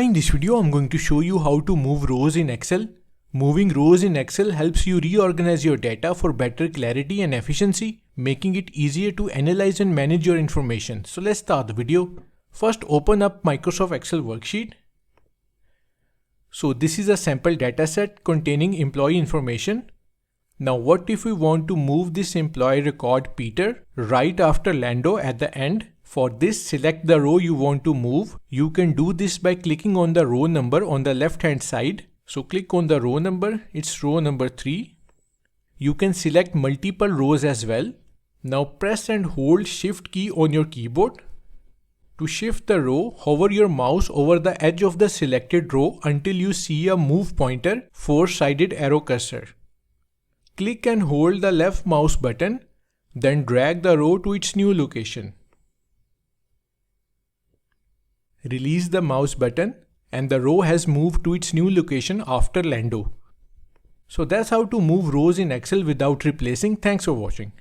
Hi, in this video I'm going to show you how to move rows in Excel. Moving rows in Excel helps you reorganize your data for better clarity and efficiency, making it easier to analyze and manage your information. So let's start the video. First, open up Microsoft Excel worksheet. So this is a sample dataset containing employee information. Now what if we want to move this employee record Peter right after Lando at the end? For this, select the row you want to move. You can do this by clicking on the row number on the left hand side. So click on the row number, it's row number 3. You can select multiple rows as well. Now press and hold Shift key on your keyboard. To shift the row, hover your mouse over the edge of the selected row until you see a move pointer 4-sided arrow cursor. Click and hold the left mouse button, then drag the row to its new location. Release the mouse button and the row has moved to its new location after Lando. So that's how to move rows in Excel without replacing. Thanks for watching.